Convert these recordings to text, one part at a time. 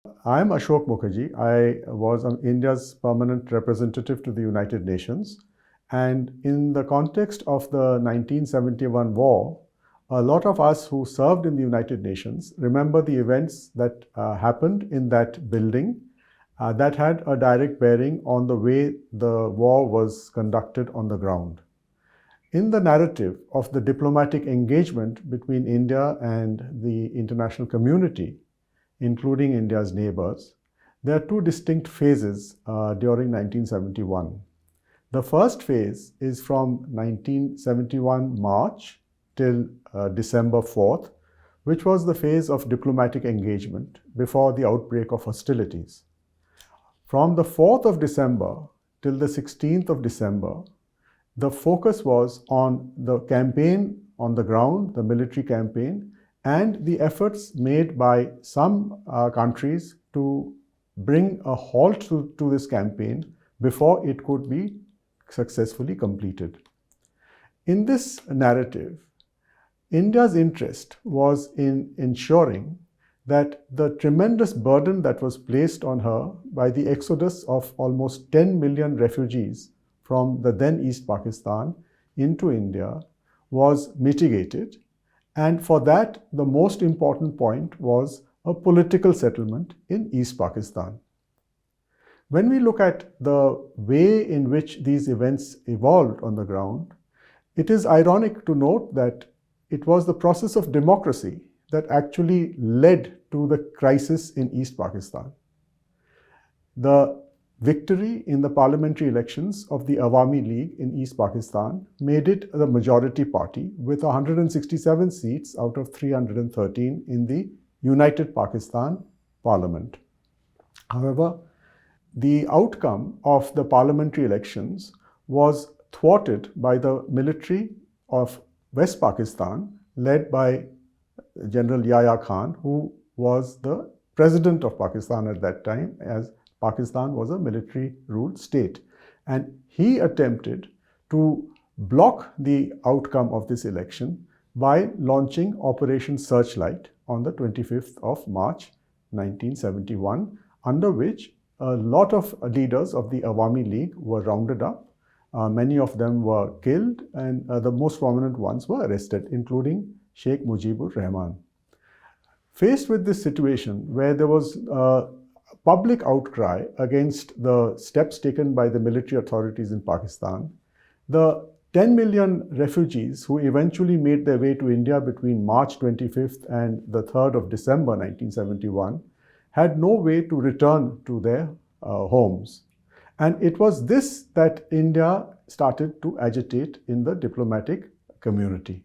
I'm Asoke Mukerji. I was India's permanent representative to the United Nations. And in the context of the 1971 war, a lot of us who served in the United Nations remember the events that happened in that building that had a direct bearing on the way the war was conducted on the ground. In the narrative of the diplomatic engagement between India and the international community, including India's neighbors, there are two distinct phases during 1971. The first phase is from 1971 March till December 4th, which was the phase of diplomatic engagement before the outbreak of hostilities. From the 4th of December till the 16th of December, the focus was on the campaign on the ground, the military campaign, and the efforts made by some countries to bring a halt to this campaign before it could be successfully completed. In this narrative, India's interest was in ensuring that the tremendous burden that was placed on her by the exodus of almost 10 million refugees from the then East Pakistan into India was mitigated. And for that, the most important point was a political settlement in East Pakistan. When we look at the way in which these events evolved on the ground, it is ironic to note that it was the process of democracy that actually led to the crisis in East Pakistan. The victory in the parliamentary elections of the Awami League in East Pakistan made it the majority party with 167 seats out of 313 in the United Pakistan Parliament. However, the outcome of the parliamentary elections was thwarted by the military of West Pakistan, led by General Yahya Khan, who was the president of Pakistan at that time, as Pakistan was a military-ruled state. And he attempted to block the outcome of this election by launching Operation Searchlight on the 25th of March 1971, under which a lot of leaders of the Awami League were rounded up. Many of them were killed, and the most prominent ones were arrested, including Sheikh Mujibur Rahman. Faced with this situation, where there was public outcry against the steps taken by the military authorities in Pakistan, the 10 million refugees who eventually made their way to India between March 25th and the 3rd of December 1971 had no way to return to their homes. And it was this that India started to agitate in the diplomatic community.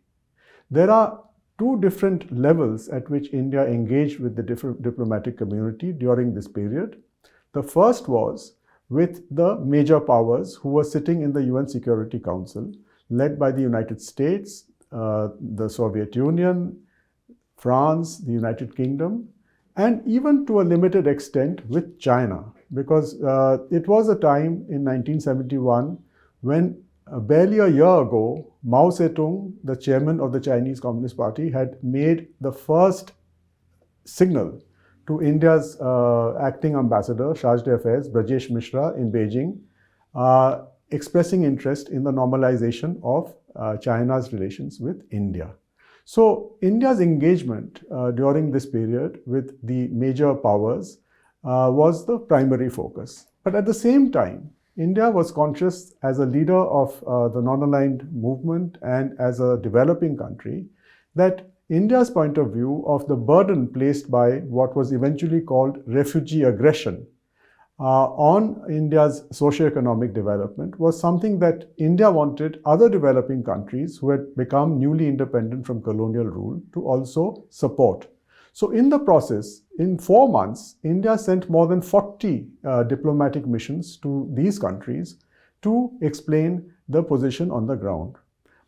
There are two different levels at which India engaged with the diplomatic community during this period. The first was with the major powers who were sitting in the UN Security Council, led by the United States, the Soviet Union, France, the United Kingdom, and even to a limited extent with China, because it was a time in 1971 when barely a year ago, Mao Zedong, the chairman of the Chinese Communist Party, had made the first signal to India's acting ambassador, Charge d'Affaires, Brajesh Mishra, in Beijing, expressing interest in the normalization of China's relations with India. So India's engagement during this period with the major powers was the primary focus. But at the same time, India was conscious as a leader of the non-aligned movement and as a developing country that India's point of view of the burden placed by what was eventually called refugee aggression on India's socio-economic development was something that India wanted other developing countries who had become newly independent from colonial rule to also support. So in the process, in 4 months, India sent more than 40 diplomatic missions to these countries to explain the position on the ground.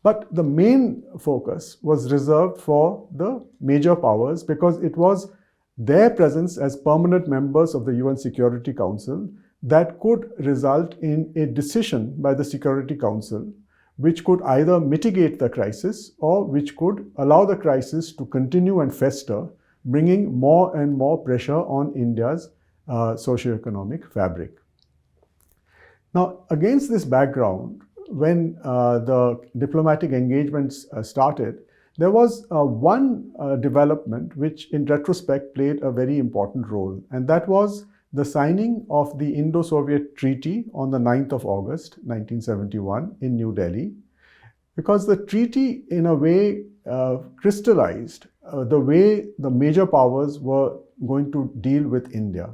But the main focus was reserved for the major powers because it was their presence as permanent members of the UN Security Council that could result in a decision by the Security Council which could either mitigate the crisis or which could allow the crisis to continue and fester bringing more and more pressure on India's socio-economic fabric. Now, against this background, when the diplomatic engagements started, there was one development which in retrospect played a very important role, and that was the signing of the Indo-Soviet Treaty on the 9th of August 1971 in New Delhi, because the treaty in a way crystallized the way the major powers were going to deal with India.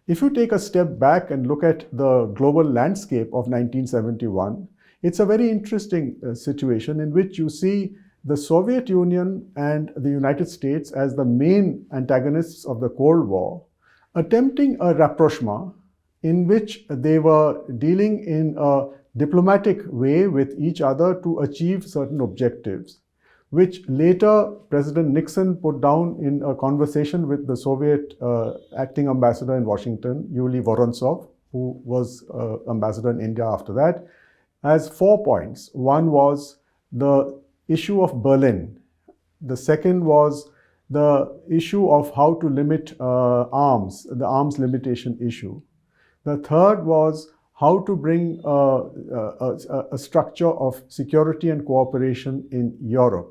If you take a step back and look at the global landscape of 1971, it's a very interesting situation in which you see the Soviet Union and the United States as the main antagonists of the Cold War, attempting a rapprochement in which they were dealing in a diplomatic way with each other to achieve certain objectives, which later President Nixon put down in a conversation with the Soviet acting ambassador in Washington, Yuri Vorontsov, who was ambassador in India after that, as 4 points. One was the issue of Berlin. The second was the issue of how to limit arms, the arms limitation issue. The third was how to bring a structure of security and cooperation in Europe.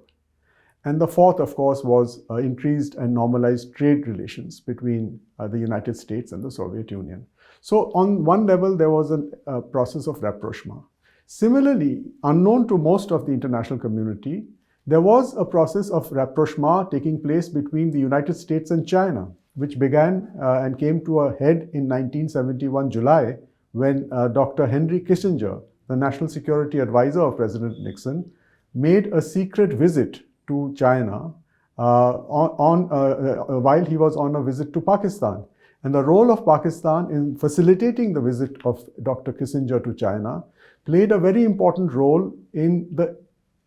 And the fourth, of course, was increased and normalized trade relations between the United States and the Soviet Union. So on one level, there was a process of rapprochement. Similarly, unknown to most of the international community, there was a process of rapprochement taking place between the United States and China, which began and came to a head in 1971 July, when Dr. Henry Kissinger, the National Security Advisor of President Nixon, made a secret visit to China while he was on a visit to Pakistan. And the role of Pakistan in facilitating the visit of Dr. Kissinger to China played a very important role in the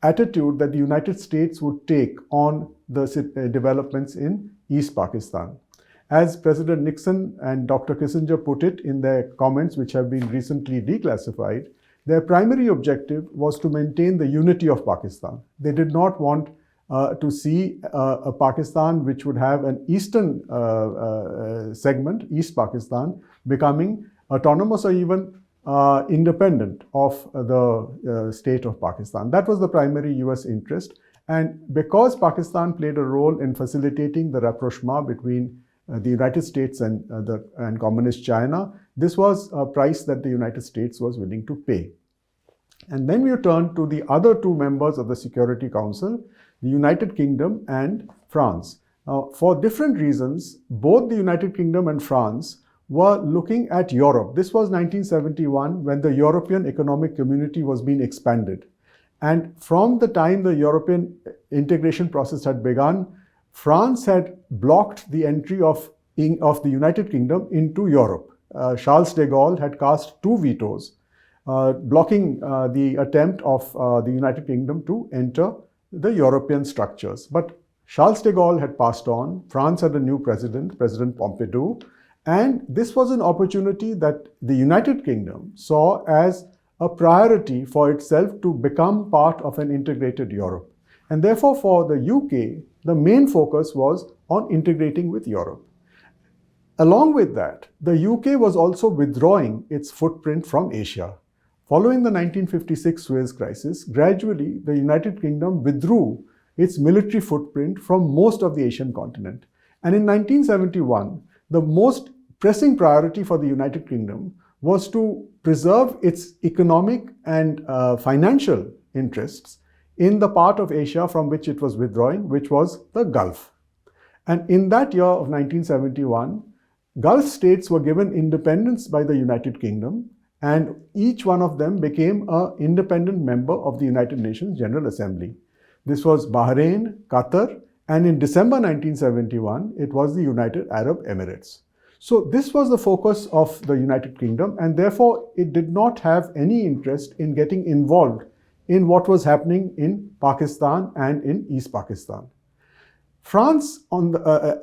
attitude that the United States would take on the developments in East Pakistan. As President Nixon and Dr. Kissinger put it in their comments, which have been recently declassified, their primary objective was to maintain the unity of Pakistan. They did not want to see a Pakistan which would have an eastern segment, East Pakistan, becoming autonomous or even independent of the state of Pakistan. That was the primary US interest. And because Pakistan played a role in facilitating the rapprochement between the United States and Communist China, this was a price that the United States was willing to pay. And then we turn to the other two members of the Security Council, the United Kingdom and France. Now, for different reasons, both the United Kingdom and France were looking at Europe. This was 1971 when the European Economic Community was being expanded. And from the time the European integration process had begun, France had blocked the entry of the United Kingdom into Europe. Charles de Gaulle had cast 2 vetoes, blocking the attempt of the United Kingdom to enter the European structures. But Charles de Gaulle had passed on. France had a new president, President Pompidou, and this was an opportunity that the United Kingdom saw as a priority for itself to become part of an integrated Europe. And therefore, for the UK, the main focus was on integrating with Europe. Along with that, the UK was also withdrawing its footprint from Asia. Following the 1956 Suez Crisis, gradually the United Kingdom withdrew its military footprint from most of the Asian continent. And in 1971, the most pressing priority for the United Kingdom was to preserve its economic and financial interests in the part of Asia from which it was withdrawing, which was the Gulf. And in that year of 1971, Gulf states were given independence by the United Kingdom, and each one of them became an independent member of the United Nations General Assembly. This was Bahrain, Qatar, and in December 1971, it was the United Arab Emirates. So this was the focus of the United Kingdom, and therefore it did not have any interest in getting involved in what was happening in Pakistan and in East Pakistan. France,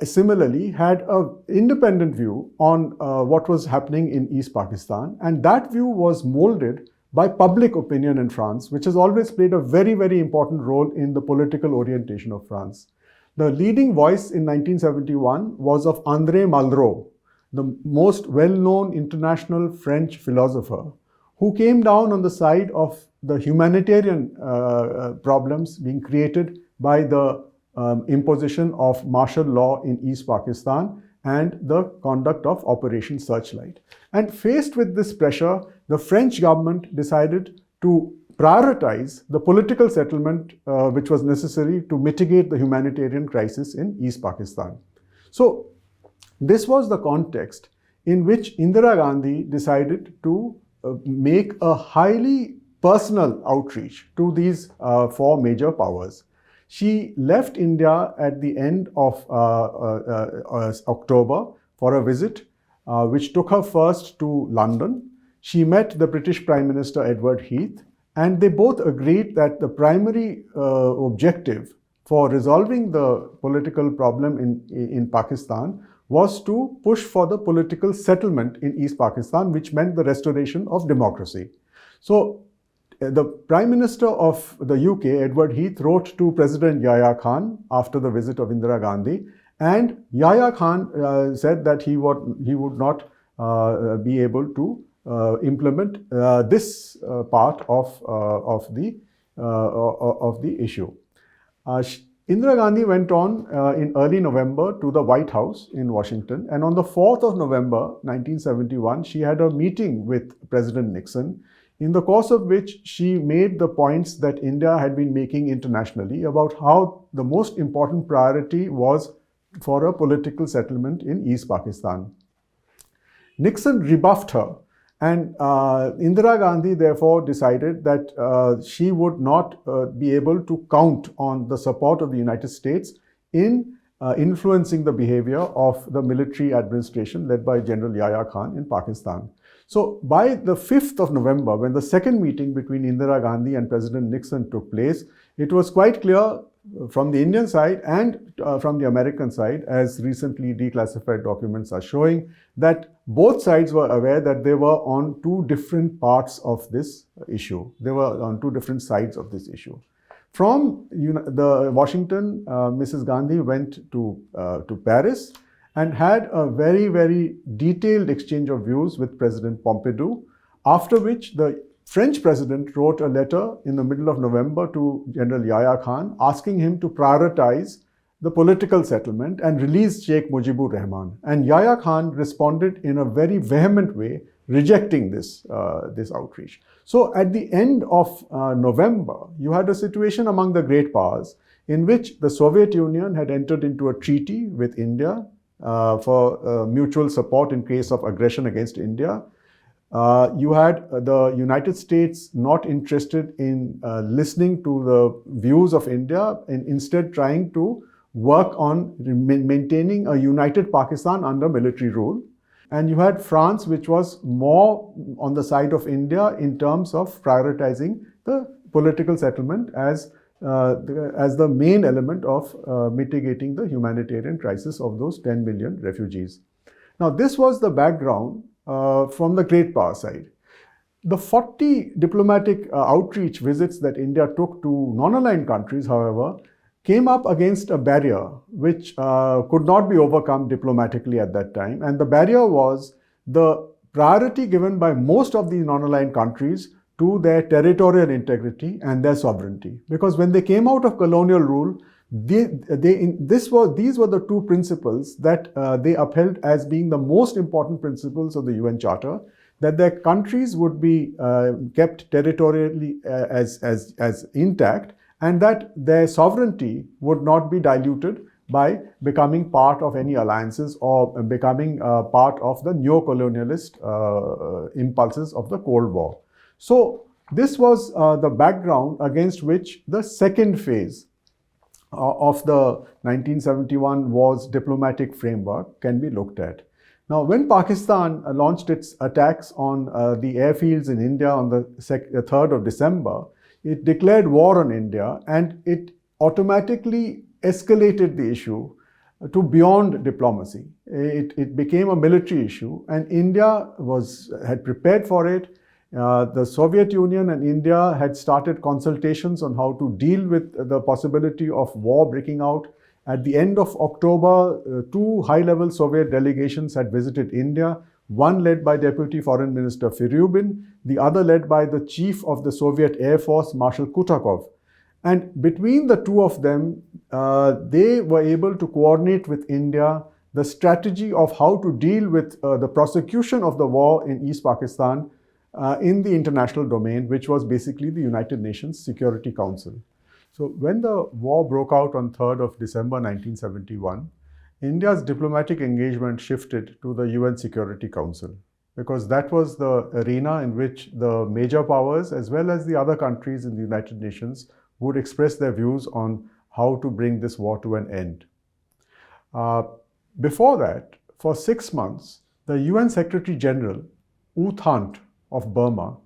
similarly, had an independent view on what was happening in East Pakistan, and that view was molded by public opinion in France, which has always played a very, very important role in the political orientation of France. The leading voice in 1971 was of André Malraux, the most well-known international French philosopher, who came down on the side of the humanitarian problems being created by the imposition of martial law in East Pakistan and the conduct of Operation Searchlight. And faced with this pressure, the French government decided to prioritize the political settlement which was necessary to mitigate the humanitarian crisis in East Pakistan. So this was the context in which Indira Gandhi decided to make a highly personal outreach to these four major powers. She left India at the end of October for a visit which took her first to London. She met the British Prime Minister Edward Heath, and they both agreed that the primary objective for resolving the political problem in Pakistan was to push for the political settlement in East Pakistan, which meant the restoration of democracy. So the Prime Minister of the UK, Edward Heath, wrote to President Yahya Khan after the visit of Indira Gandhi, and Yahya Khan said that he would not be able to implement this part of the issue. Indira Gandhi went on in early November to the White House in Washington, and on the 4th of November 1971, she had a meeting with President Nixon, in the course of which she made the points that India had been making internationally about how the most important priority was for a political settlement in East Pakistan. Nixon rebuffed her, and Indira Gandhi therefore decided that she would not be able to count on the support of the United States in influencing the behavior of the military administration led by General Yahya Khan in Pakistan. So by the 5th of November, when the second meeting between Indira Gandhi and President Nixon took place, it was quite clear from the Indian side and from the American side, as recently declassified documents are showing, that both sides were aware that they were on two different parts of this issue. They were on two different sides of this issue. From the Washington, Mrs. Gandhi went to Paris and had a very, very detailed exchange of views with President Pompidou, after which the French president wrote a letter in the middle of November to General Yahya Khan asking him to prioritize the political settlement and release Sheikh Mujibur Rahman. And Yahya Khan responded in a very vehement way, rejecting this outreach. So at the end of November, you had a situation among the great powers in which the Soviet Union had entered into a treaty with India for mutual support in case of aggression against India. You had the United States not interested in listening to the views of India and instead trying to work on maintaining a united Pakistan under military rule. And you had France, which was more on the side of India in terms of prioritizing the political settlement as the main element of mitigating the humanitarian crisis of those 10 million refugees. Now, this was the background from the great power side. The 40 diplomatic outreach visits that India took to non-aligned countries, however, came up against a barrier which could not be overcome diplomatically at that time. And the barrier was the priority given by most of these non-aligned countries to their territorial integrity and their sovereignty. Because when they came out of colonial rule, these were the two principles that they upheld as being the most important principles of the UN Charter, that their countries would be kept territorially as intact, and that their sovereignty would not be diluted by becoming part of any alliances or becoming part of the neo-colonialist impulses of the Cold War. So this was the background against which the second phase of the 1971 war's diplomatic framework can be looked at. Now, when Pakistan launched its attacks on the airfields in India on the 3rd of December, it declared war on India, and it automatically escalated the issue to beyond diplomacy. It became a military issue, and India had prepared for it. The Soviet Union and India had started consultations on how to deal with the possibility of war breaking out At the end of October, two high-level Soviet delegations had visited India, one led by Deputy Foreign Minister Firyubin, the other led by the Chief of the Soviet Air Force, Marshal Kutakov. And between the two of them, they were able to coordinate with India the strategy of how to deal with the prosecution of the war in East Pakistan in the international domain, which was basically the United Nations Security Council. So when the war broke out on 3rd of December 1971, India's diplomatic engagement shifted to the UN Security Council, because that was the arena in which the major powers as well as the other countries in the United Nations would express their views on how to bring this war to an end. Before that, for 6 months, the UN Secretary General, U Thant of Burma,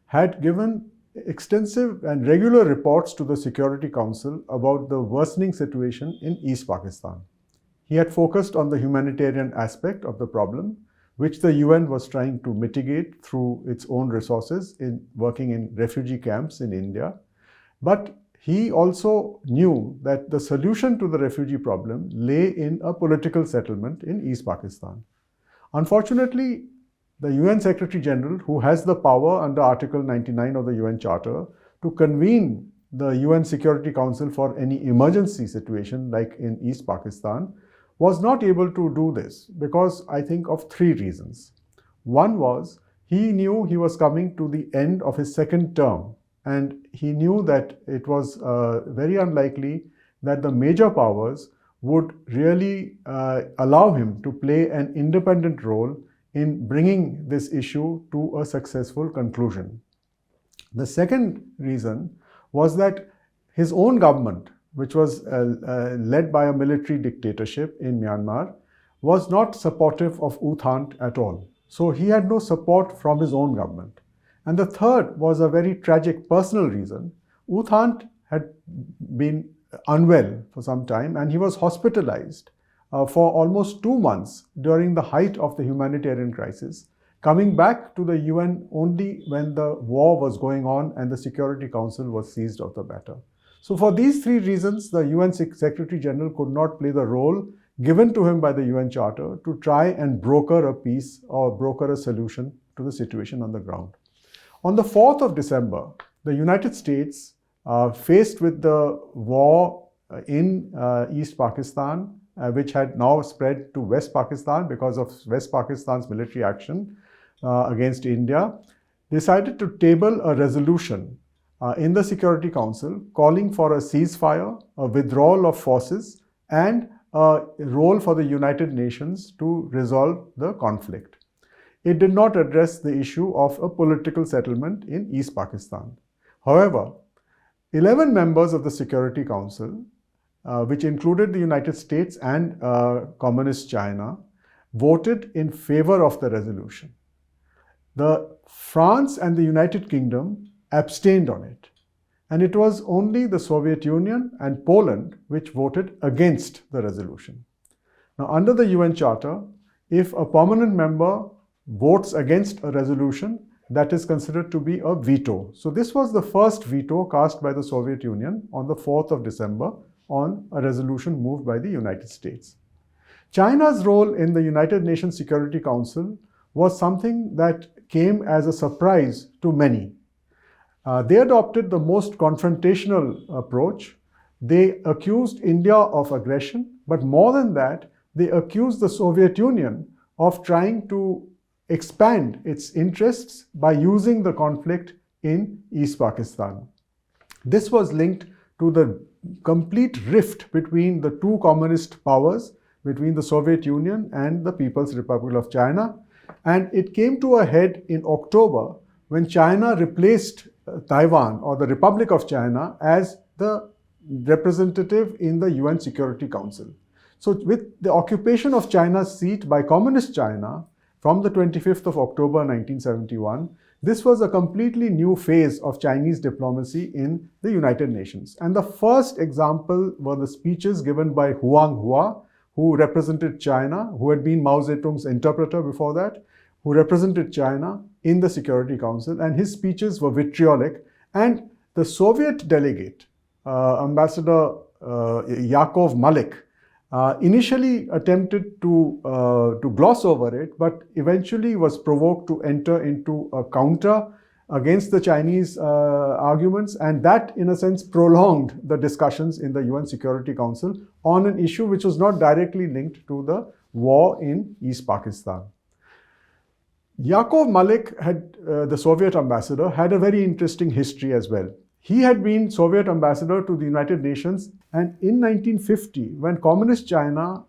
had given extensive and regular reports to the Security Council about the worsening situation in East Pakistan. He had focused on the humanitarian aspect of the problem, which the UN was trying to mitigate through its own resources in working in refugee camps in India. But he also knew that the solution to the refugee problem lay in a political settlement in East Pakistan. Unfortunately, the UN Secretary General, who has the power under Article 99 of the UN Charter to convene the UN Security Council for any emergency situation like in East Pakistan, was not able to do this because I think of 3 reasons. One was he knew he was coming to the end of his second term, and he knew that it was very unlikely that the major powers would really allow him to play an independent role in bringing this issue to a successful conclusion. The second reason was that his own government, which was led by a military dictatorship in Myanmar, was not supportive of U Thant at all. So he had no support from his own government. And the third was a very tragic personal reason. U Thant had been unwell for some time, and he was hospitalized for almost 2 months during the height of the humanitarian crisis, coming back to the UN only when the war was going on and the Security Council was seized of the matter. So for these 3 reasons, the UN Secretary General could not play the role given to him by the UN Charter to try and broker a peace or broker a solution to the situation on the ground. On the 4th of December, the United States, faced with the war in East Pakistan, which had now spread to West Pakistan because of West Pakistan's military action against India, decided to table a resolution in the Security Council calling for a ceasefire, a withdrawal of forces, and a role for the United Nations to resolve the conflict. It did not address the issue of a political settlement in East Pakistan. However, 11 members of the Security Council, which included the United States and Communist China, voted in favor of the resolution. France and the United Kingdom abstained on it. And it was only the Soviet Union and Poland which voted against the resolution. Now, under the UN Charter, if a permanent member votes against a resolution, that is considered to be a veto. So this was the first veto cast by the Soviet Union on the 4th of December on a resolution moved by the United States. China's role in the United Nations Security Council was something that came as a surprise to many. They adopted the most confrontational approach. They accused India of aggression, but more than that, they accused the Soviet Union of trying to expand its interests by using the conflict in East Pakistan. This was linked to the complete rift between the 2 communist powers, between the Soviet Union and the People's Republic of China. And it came to a head in October when China replaced Taiwan, or the Republic of China, as the representative in the UN Security Council. So with the occupation of China's seat by Communist China from the 25th of October 1971, this was a completely new phase of Chinese diplomacy in the United Nations. And the first example were the speeches given by Huang Hua, who represented China, who had been Mao Zedong's interpreter before that, who represented China in the Security Council, and his speeches were vitriolic. And the Soviet delegate, Ambassador Yakov Malik, initially attempted to gloss over it, but eventually was provoked to enter into a counter against the Chinese arguments, and that, in a sense, prolonged the discussions in the UN Security Council on an issue which was not directly linked to the war in East Pakistan. Yakov Malik, the Soviet ambassador, had a very interesting history as well. He had been Soviet ambassador to the United Nations, and in 1950, when Communist China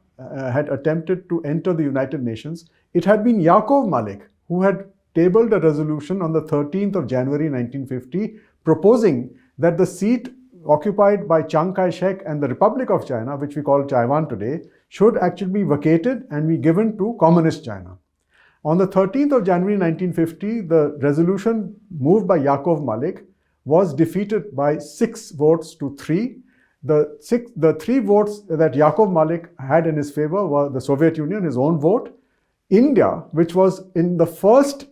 had attempted to enter the United Nations, it had been Yakov Malik who had tabled a resolution on the 13th of January 1950 proposing that the seat occupied by Chiang Kai-shek and the Republic of China, which we call Taiwan today, should actually be vacated and be given to Communist China. On the 13th of January 1950, the resolution moved by Yakov Malik was defeated by 6 votes to 3. The 3 votes that Yakov Malik had in his favor were the Soviet Union, his own vote, India, which was in the first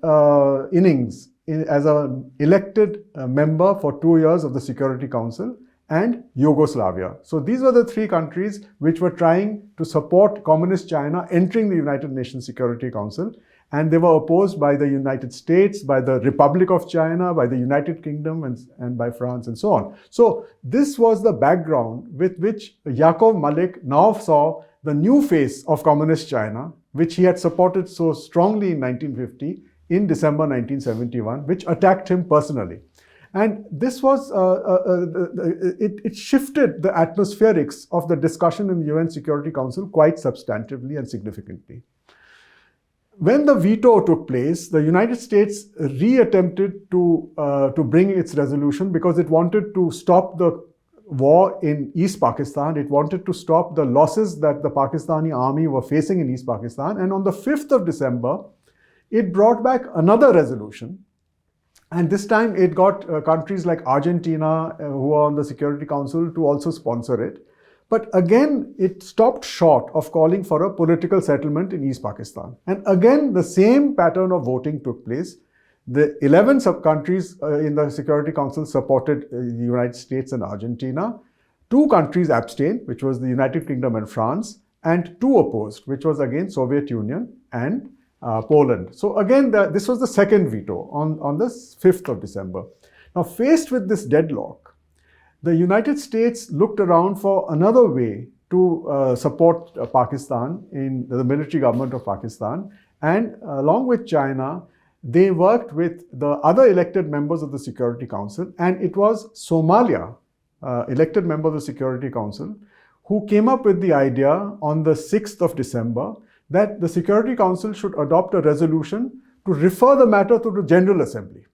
innings as an elected member for 2 years of the Security Council, and Yugoslavia. So these were the 3 countries which were trying to support Communist China entering the United Nations Security Council, and they were opposed by the United States, by the Republic of China, by the United Kingdom, and by France, and so on. So this was the background with which Yakov Malik now saw the new face of Communist China, which he had supported so strongly in 1950, in December 1971, which attacked him personally. And this was, it shifted the atmospherics of the discussion in the UN Security Council quite substantively and significantly. When the veto took place, the United States re-attempted to bring its resolution because it wanted to stop the war in East Pakistan. It wanted to stop the losses that the Pakistani army were facing in East Pakistan. And on the 5th of December, it brought back another resolution. And this time it got countries like Argentina, who are on the Security Council, to also sponsor it. But again, it stopped short of calling for a political settlement in East Pakistan. And again, the same pattern of voting took place. The 11 sub-countries in the Security Council supported the United States and Argentina. 2 countries abstained, which was the United Kingdom and France, and 2 opposed, which was again Soviet Union and Poland. So again, this was the second veto on the 5th of December. Now, faced with this deadlock, the United States looked around for another way to support Pakistan in the military government of Pakistan, and along with China, they worked with the other elected members of the Security Council, and it was Somalia, elected member of the Security Council, who came up with the idea on the 6th of December that the Security Council should adopt a resolution to refer the matter to the General Assembly,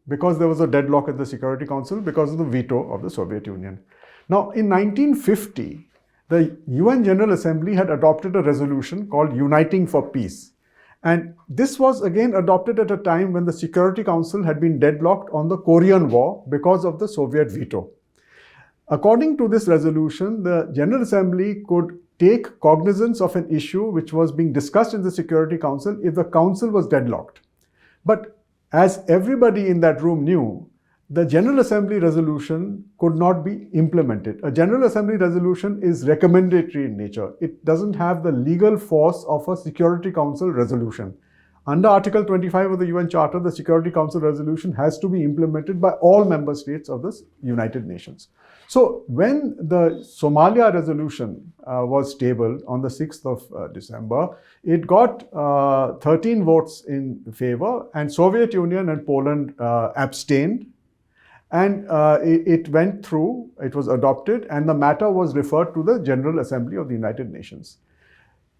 because there was a deadlock at the Security Council because of the veto of the Soviet Union. Now, in 1950, the UN General Assembly had adopted a resolution called Uniting for Peace. And this was again adopted at a time when the Security Council had been deadlocked on the Korean War because of the Soviet veto. According to this resolution, the General Assembly could take cognizance of an issue which was being discussed in the Security Council if the Council was deadlocked. But as everybody in that room knew, the General Assembly resolution could not be implemented. A General Assembly resolution is recommendatory in nature. It doesn't have the legal force of a Security Council resolution. Under Article 25 of the UN Charter, the Security Council resolution has to be implemented by all member states of the United Nations. So when the Somalia resolution was tabled on the 6th of December, it got 13 votes in favor, and Soviet Union and Poland abstained. And it went through, it was adopted, and the matter was referred to the General Assembly of the United Nations.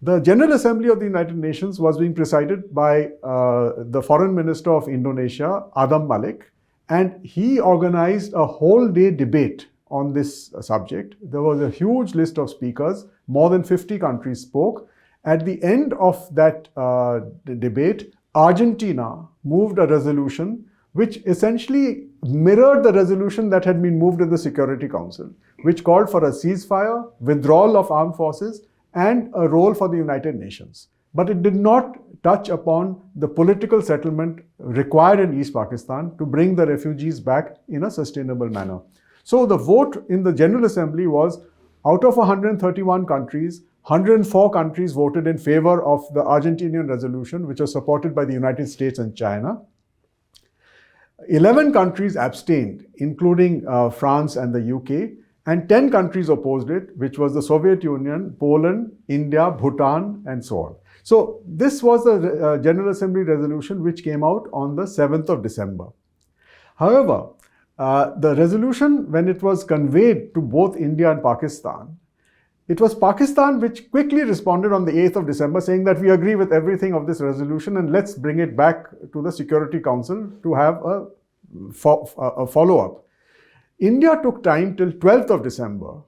The General Assembly of the United Nations was being presided by the Foreign Minister of Indonesia, Adam Malik, and he organized a whole day debate on this subject. There was a huge list of speakers, more than 50 countries spoke. At the end of that debate, Argentina moved a resolution which essentially mirrored the resolution that had been moved in the Security Council, which called for a ceasefire, withdrawal of armed forces, and a role for the United Nations. But it did not touch upon the political settlement required in East Pakistan to bring the refugees back in a sustainable manner. So the vote in the General Assembly was, out of 131 countries, 104 countries voted in favor of the Argentinian resolution, which was supported by the United States and China. 11 countries abstained, including France and the UK, and 10 countries opposed it, which was the Soviet Union, Poland, India, Bhutan, and so on. So this was the General Assembly resolution which came out on the 7th of December. However, the resolution, when it was conveyed to both India and Pakistan, it was Pakistan which quickly responded on the 8th of December saying that we agree with everything of this resolution and let's bring it back to the Security Council to have a follow-up. India took time till 12th of December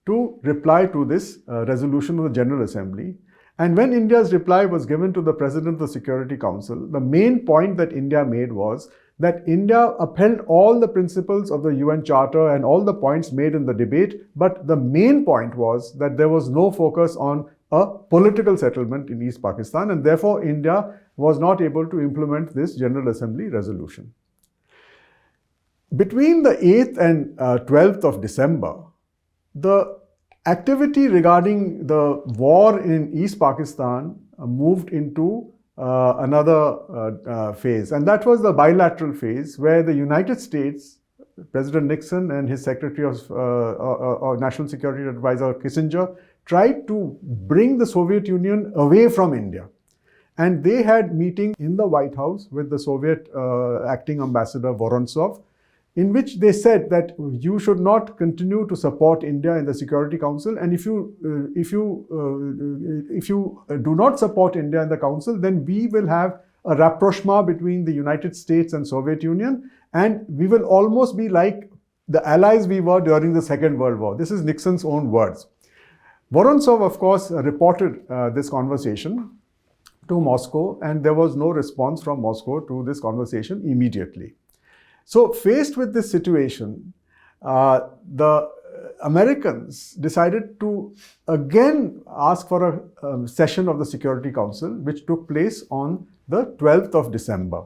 to reply to this resolution of the General Assembly. And when India's reply was given to the President of the Security Council, the main point that India made was that India upheld all the principles of the UN Charter and all the points made in the debate, but the main point was that there was no focus on a political settlement in East Pakistan, and therefore India was not able to implement this General Assembly resolution. Between the 8th and 12th of December, the activity regarding the war in East Pakistan moved into another phase, and that was the bilateral phase where the United States, President Nixon and his Secretary of National Security Advisor Kissinger tried to bring the Soviet Union away from India. And they had meeting in the White House with the Soviet acting ambassador Vorontsov, in which they said that you should not continue to support India in the Security Council, and if you do not support India in the Council, then we will have a rapprochement between the United States and Soviet Union, and we will almost be like the allies we were during the Second World War. This is Nixon's own words. Vorontsov, of course, reported this conversation to Moscow, and there was no response from Moscow to this conversation immediately. So faced with this situation, the Americans decided to again ask for a session of the Security Council, which took place on the 12th of December.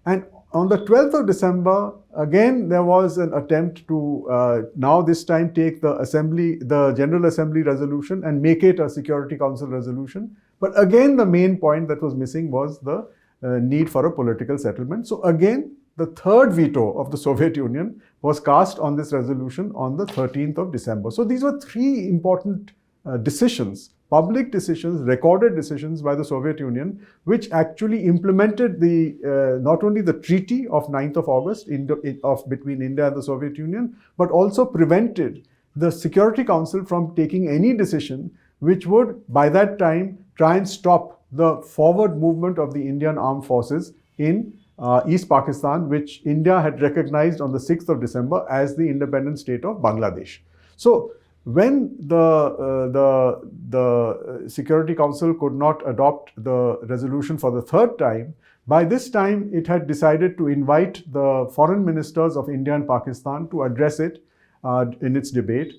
And on the 12th of December, again, there was an attempt to now this time take the General Assembly resolution and make it a Security Council resolution. But again, the main point that was missing was the need for a political settlement. So again, the third veto of the Soviet Union was cast on this resolution on the 13th of December. So these were three important decisions, public decisions, recorded decisions by the Soviet Union, which actually implemented not only the treaty of 9th of August between India and the Soviet Union, but also prevented the Security Council from taking any decision which would, by that time, try and stop the forward movement of the Indian armed forces in East Pakistan, which India had recognized on the 6th of December as the independent state of Bangladesh. So when the Security Council could not adopt the resolution for the third time, by this time it had decided to invite the foreign ministers of India and Pakistan to address it in its debate.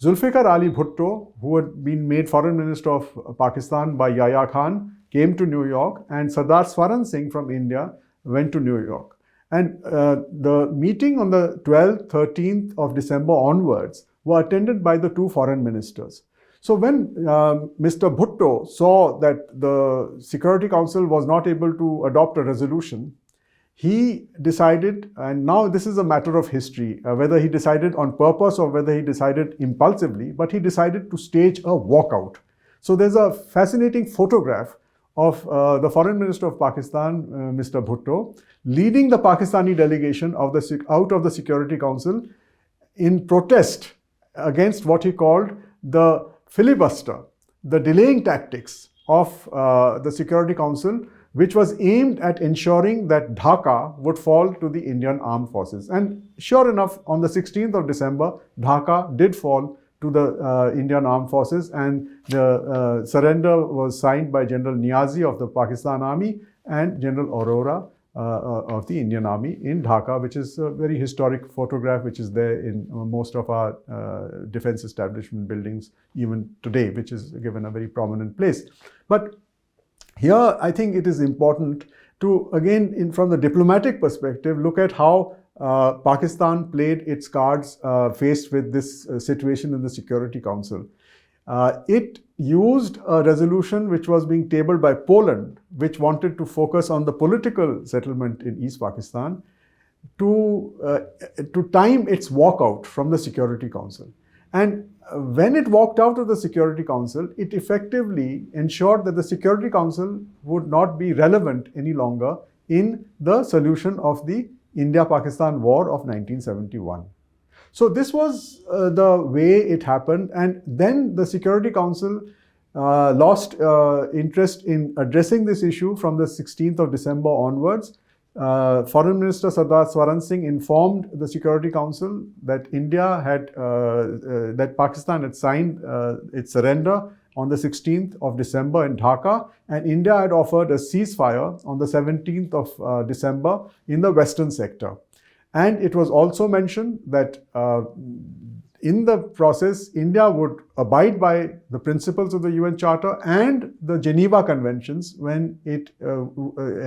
Zulfikar Ali Bhutto, who had been made foreign minister of Pakistan by Yahya Khan, came to New York, and Sardar Swaran Singh from India went to New York. And the meeting on the 12th, 13th of December onwards were attended by the two foreign ministers. So when Mr. Bhutto saw that the Security Council was not able to adopt a resolution, he decided, and now this is a matter of history, whether he decided on purpose or whether he decided impulsively, but he decided to stage a walkout. So there's a fascinating photograph of the Foreign Minister of Pakistan, Mr. Bhutto, leading the Pakistani delegation out of the Security Council in protest against what he called the filibuster, the delaying tactics of the Security Council, which was aimed at ensuring that Dhaka would fall to the Indian armed forces. And sure enough, on the 16th of December, Dhaka did fall to the Indian armed forces, and the surrender was signed by General Niazi of the Pakistan Army and General Aurora of the Indian Army in Dhaka, which is a very historic photograph which is there in most of our defense establishment buildings even today, which is given a very prominent place. But here I think it is important to, again, from the diplomatic perspective, look at how Pakistan played its cards faced with this situation in the Security Council. It used a resolution which was being tabled by Poland, which wanted to focus on the political settlement in East Pakistan, to time its walkout from the Security Council. And when it walked out of the Security Council, it effectively ensured that the Security Council would not be relevant any longer in the solution of the India-Pakistan War of 1971. So this was the way it happened, and then the Security Council lost interest in addressing this issue from the 16th of December onwards. Foreign Minister Sardar Swaran Singh informed the Security Council that that Pakistan had signed its surrender on the 16th of December in Dhaka, and India had offered a ceasefire on the 17th of December in the western sector. And it was also mentioned that in the process, India would abide by the principles of the UN Charter and the Geneva Conventions when it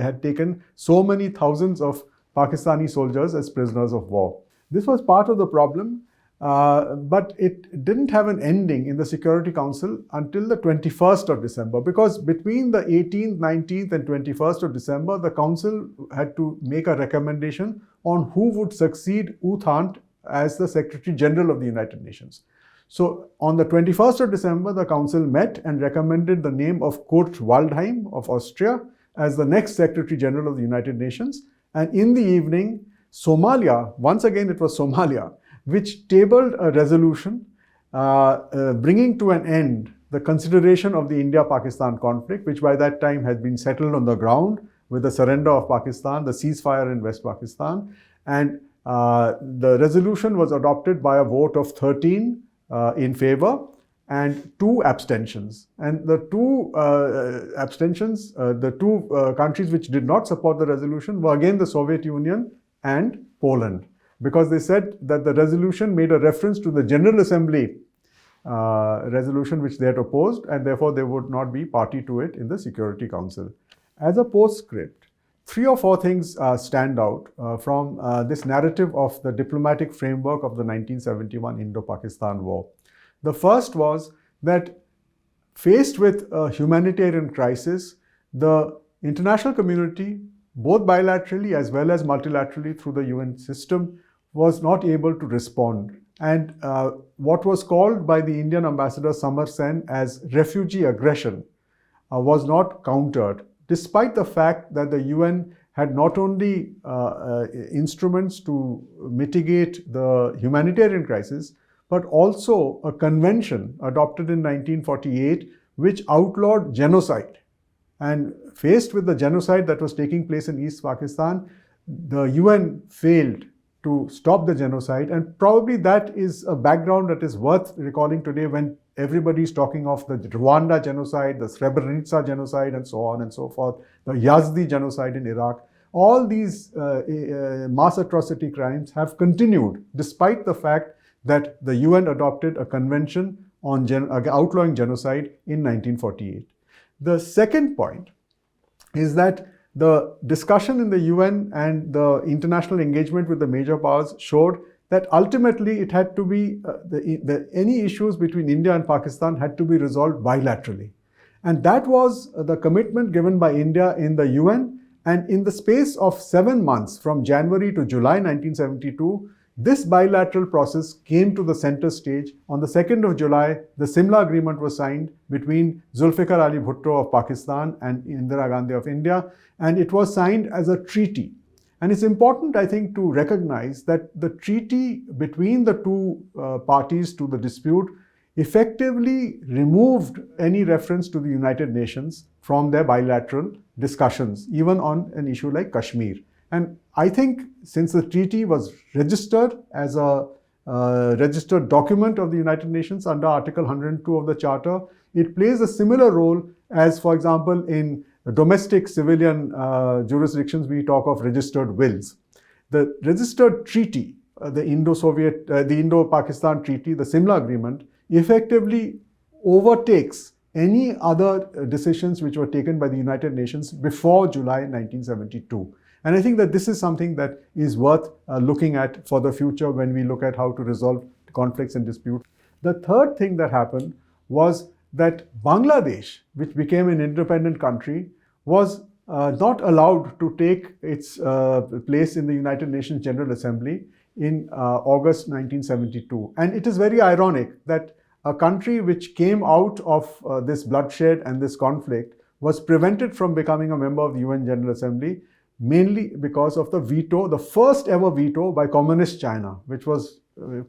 had taken so many thousands of Pakistani soldiers as prisoners of war. This was part of the problem, but it didn't have an ending in the Security Council until the 21st of December, because between the 18th, 19th and 21st of December, the Council had to make a recommendation on who would succeed U Thant as the Secretary General of the United Nations. So on the 21st of December, the Council met and recommended the name of Kurt Waldheim of Austria as the next Secretary General of the United Nations. And in the evening, Somalia, once again it was Somalia, which tabled a resolution bringing to an end the consideration of the India-Pakistan conflict, which by that time had been settled on the ground with the surrender of Pakistan, the ceasefire in West Pakistan. And the resolution was adopted by a vote of 13 in favor and 2 abstentions. And the 2 abstentions, the 2 countries which did not support the resolution were again the Soviet Union and Poland, because they said that the resolution made a reference to the General Assembly resolution which they had opposed, and therefore they would not be party to it in the Security Council. As a postscript, 3 or 4 things stand out from this narrative of the diplomatic framework of the 1971 Indo-Pakistan War. The first was that faced with a humanitarian crisis, the international community, both bilaterally as well as multilaterally through the UN system, was not able to respond. And what was called by the Indian ambassador Samar Sen as refugee aggression was not countered, despite the fact that the UN had not only instruments to mitigate the humanitarian crisis, but also a convention adopted in 1948 which outlawed genocide. And faced with the genocide that was taking place in East Pakistan, the UN failed to stop the genocide. And probably that is a background that is worth recalling today when everybody is talking of the Rwanda genocide, the Srebrenica genocide, and so on and so forth, the Yazdi genocide in Iraq. All these mass atrocity crimes have continued despite the fact that the UN adopted a convention on outlawing genocide in 1948. The second point is that the discussion in the UN and the international engagement with the major powers showed that ultimately it had to be, any issues between India and Pakistan had to be resolved bilaterally. And that was the commitment given by India in the UN. And in the space of 7 months, from January to July 1972, this bilateral process came to the center stage. On the 2nd of July, the Simla Agreement was signed between Zulfikar Ali Bhutto of Pakistan and Indira Gandhi of India, and it was signed as a treaty. And it's important, I think, to recognize that the treaty between the 2 parties to the dispute effectively removed any reference to the United Nations from their bilateral discussions, even on an issue like Kashmir. And I think since the treaty was registered as a registered document of the United Nations under Article 102 of the Charter, it plays a similar role as, for example, in domestic civilian jurisdictions, we talk of registered wills. The registered treaty, the Indo-Soviet, the Indo-Pakistan Treaty, the Simla Agreement, effectively overtakes any other decisions which were taken by the United Nations before July 1972. And I think that this is something that is worth looking at for the future when we look at how to resolve conflicts and disputes. The third thing that happened was that Bangladesh, which became an independent country, was not allowed to take its place in the United Nations General Assembly in August 1972. And it is very ironic that a country which came out of this bloodshed and this conflict was prevented from becoming a member of the UN General Assembly mainly because of the veto, the first ever veto by Communist China, which was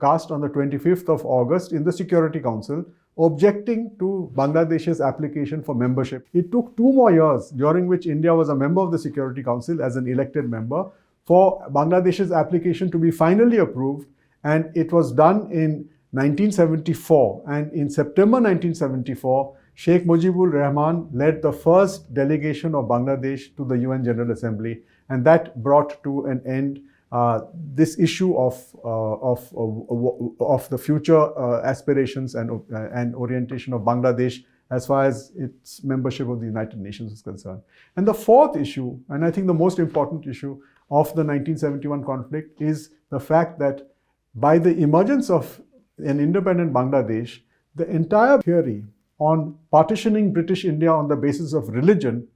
cast on the 25th of August in the Security Council, objecting to Bangladesh's application for membership. It took 2 more years, during which India was a member of the Security Council as an elected member, for Bangladesh's application to be finally approved, and it was done in 1974. And in September 1974, Sheikh Mujibur Rahman led the first delegation of Bangladesh to the UN General Assembly, and that brought to an end this issue of the future aspirations and orientation of Bangladesh as far as its membership of the United Nations is concerned. And the fourth issue, and I think the most important issue of the 1971 conflict, is the fact that by the emergence of an independent Bangladesh, the entire theory on partitioning British India on the basis of religion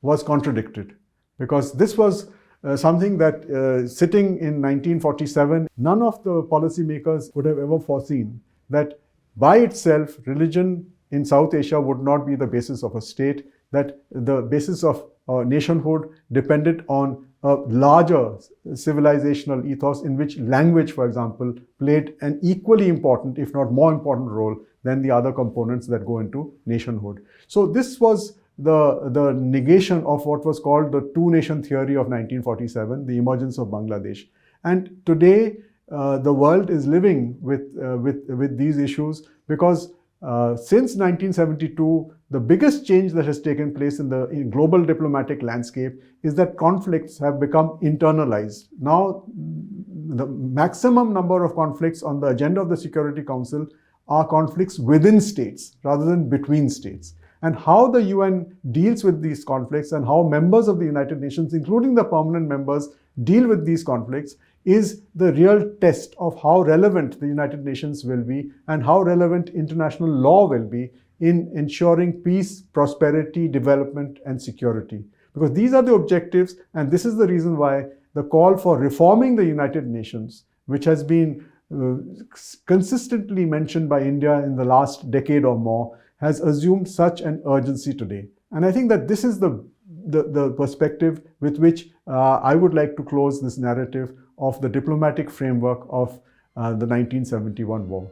was contradicted, because this was something that sitting in 1947, none of the policymakers would have ever foreseen that by itself religion in South Asia would not be the basis of a state, that the basis of nationhood depended on a larger civilizational ethos in which language, for example, played an equally important, if not more important role than the other components that go into nationhood. So this was the negation of what was called the two-nation theory of 1947, the emergence of Bangladesh. And today, the world is living with these issues, because since 1972, the biggest change that has taken place in the global diplomatic landscape is that conflicts have become internalized. Now, the maximum number of conflicts on the agenda of the Security Council are conflicts within states rather than between states. And how the UN deals with these conflicts and how members of the United Nations, including the permanent members, deal with these conflicts is the real test of how relevant the United Nations will be and how relevant international law will be in ensuring peace, prosperity, development, and security. Because these are the objectives, and this is the reason why the call for reforming the United Nations, which has been consistently mentioned by India in the last decade or more, has assumed such an urgency today. And I think that this is the perspective with which I would like to close this narrative of the diplomatic framework of the 1971 war.